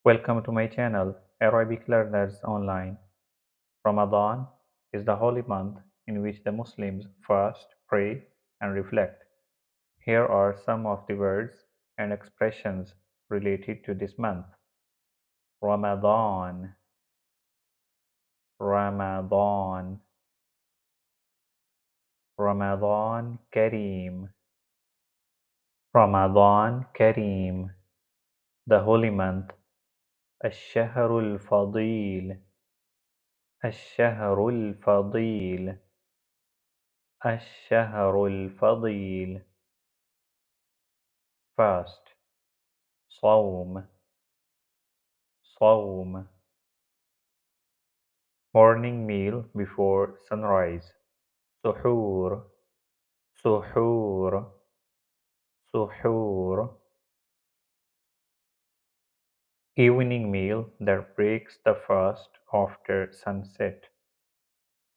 Welcome to my channel, Arabic Learners Online. Ramadan is the holy month in which the Muslims fast, pray, and reflect. Here are some of the words and expressions related to this month. Ramadan, Ramadan, Ramadan Kareem, Ramadan Kareem, the holy month. الشهر الفضيل الشهر الفضيل الشهر الفضيل fast صوم صوم morning meal before sunrise سحور سحور سحور evening meal that breaks the fast after sunset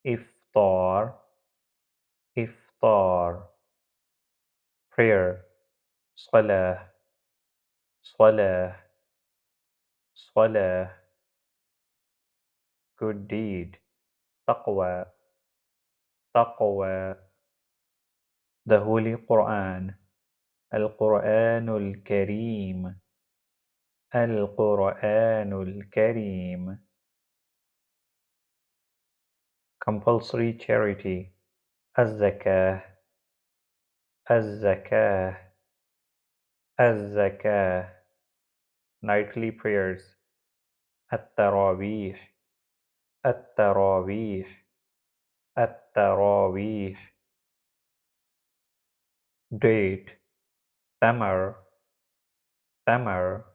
إفطار إفطار prayer صلاة صلاة صلاة good deed تقوى تقوى the Holy Quran القرآن الكريم القرآن الكريم compulsory charity الزكاة الزكاة الزكاة nightly prayers التراويح التراويح التراويح date تمر تمر